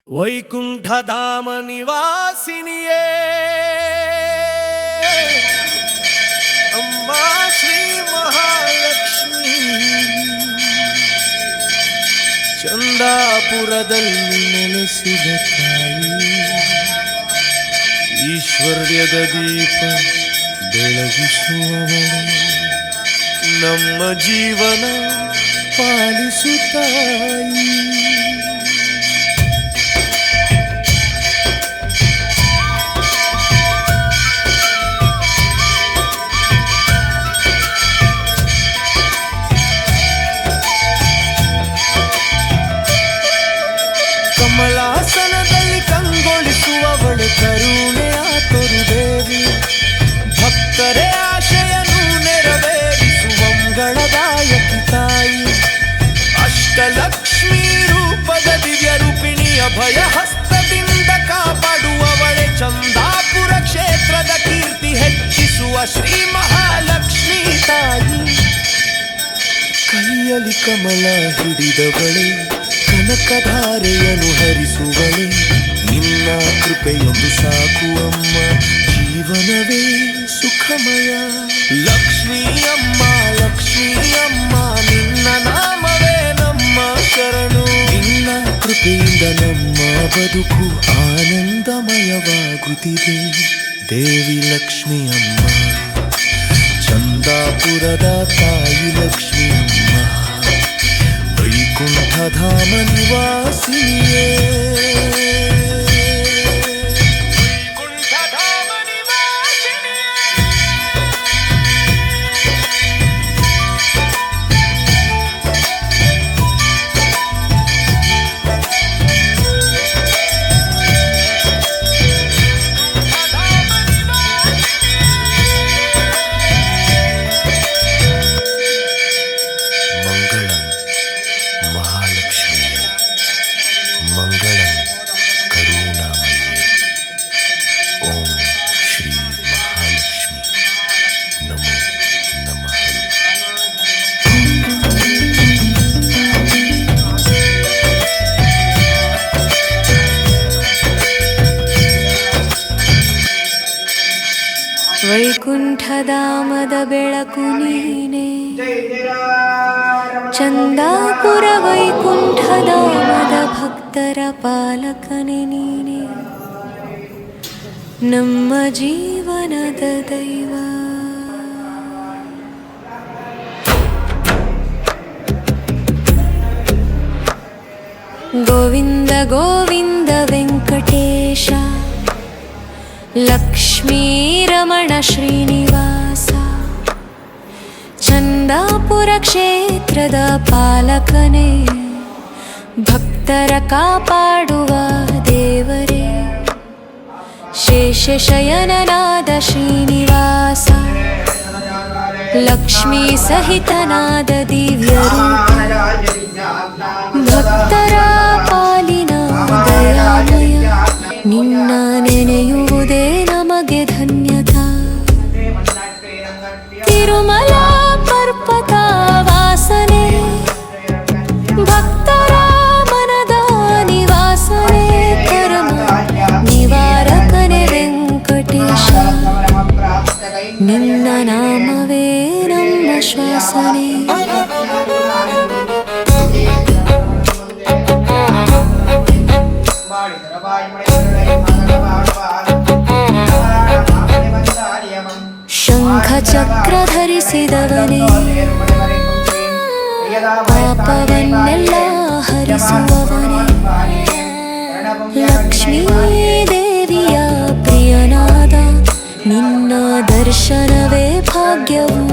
ವೈಕುಂಠಧಾಮ ನಿವಾಸಿನಿಯೇ ಅಮ್ಮ ಶ್ರೀ ಮಹಾಲಕ್ಷ್ಮಿ, ಚಂದಾಪುರದಲ್ಲಿ ನೆಲೆಸಿದ ತಾಯಿ, ಈಶ್ವರ್ಯದ ದೀಪ ಬೆಳಗಿಸುವವಳು, ನಮ್ಮ ಜೀವನ ಪಾಲಿಸುತ್ತಾಯಿ. ಕಮಲಾಸನದಲ್ಲಿ ಕಂಗೊಳಿಸುವವಳು, ಕರುಣೆಯ ತೊರುದೇವಿ, ಭಕ್ತರೇ ಆಶಯನು ನೆರವೇರಿಸುವ ಮಂಗಳದಾಯಕಿ ತಾಯಿ. ಅಷ್ಟಲಕ್ಷ್ಮೀ ರೂಪದ ದಿವ್ಯ ರೂಪಿಣಿಯ ಭಯ ಹಸ್ತದಿಂದ ಕಾಪಾಡುವವಳೆ, ಚಂದಾಪುರ ಕ್ಷೇತ್ರದ ಕೀರ್ತಿ ಹೆಚ್ಚಿಸುವ ಶ್ರೀ ಮಹಾಲಕ್ಷ್ಮೀ ತಾಯಿ. ಕೈಯಲ್ಲಿ ಕಮಲ ಹಿಡಿದವಳೆ, ಕನಕಧಾರೆಯನ್ನು ಹರಿಸುವಳೆ, ನಿನ್ನ ಕೃಪೆಯೊಂದು ಸಾಕು ಅಮ್ಮ, ಜೀವನವೇ ಸುಖಮಯ. ಲಕ್ಷ್ಮೀ ಅಮ್ಮ, ಲಕ್ಷ್ಮೀ ಅಮ್ಮ, ನಿನ್ನ ನಾಮವೇ ನಮ್ಮ ಶರಣು. ನಿನ್ನ ಕೃಪೆಯಿಂದ ನಮ್ಮ ಬದುಕು ಆನಂದಮಯವಾಗುತ್ತಿದೆ. ದೇವಿ ಲಕ್ಷ್ಮೀ ಅಮ್ಮ, ಚಂದಾಪುರದ ತಾಯಿ ಲಕ್ಷ್ಮೀ ಅಮ್ಮ, ವೈಕುಂಠಧಾಮ ನಿವಾಸಿಯೇ. ಮಂಗಳಂ ಕರುಣಾಮಯಿ. ಓಂ ಶ್ರೀ ಮಹಾಲಕ್ಷ್ಮಿ ನಮೋ ನಮಃ. ವೈಕುಂಠಧಾಮದ ಬೆಳಕು ನೀನೆ, ಚಂದಾಪುರ ವೈಕುಂಠಧಾಮದ ಭಕ್ತರ ಪಾಲಕನೆ ನೀನೆ, ನಮ್ಮ ಜೀವನದ ದೈವ. ಗೋವಿಂದ ಗೋವಿಂದ ವೆಂಕಟೇಶ, ಲಕ್ಷ್ಮೀ ರಮಣ ಶ್ರೀನಿವಾಸ, ಚಂದಾಪುರ ಕ್ಷೇತ್ರದ ಪಾಲಕನೇ, ಭಕ್ತರ ಕಾಪಾಡುವ ದೇವರೇ, ಶೇಷಶಯನನಾದ ಶ್ರೀನಿವಾಸ, ಲಕ್ಷ್ಮೀ ಸಹಿತನಾದ ದಿವ್ಯ ರೂಪ, ಭಕ್ತರ ಪಾಲಿನ ದಯಾಮಯ, ನಿನ್ನ ನೆನೆಯುವುದೇ ನಮಗೆ ಧನ್ಯತಾ. ತಿರುಮಲ ಪರ್ವತ ವಾಸನೆ, ಭಕ್ತರ ಮನದ ನಿವಾಸನೆ, ಕರ್ಮ ನಿವಾರಕನೆ ವೆಂಕಟೇಶ, ನಿನ್ನ ನಾಮವೇ ನಮ್ಮ ಶ್ವಾಸನೆ. ಶಂಖ ಚಕ್ರ ಧರಿಸಿದವನೇ, ಪಾಪವನ್ನೆಲ್ಲ ಹರಿಸುವವನೇ, ಲಕ್ಷ್ಮೀ ದೇವಿಯ ಪ್ರಿಯನಾದ, ನಿನ್ನ ದರ್ಶನವೇ ಭಾಗ್ಯವು.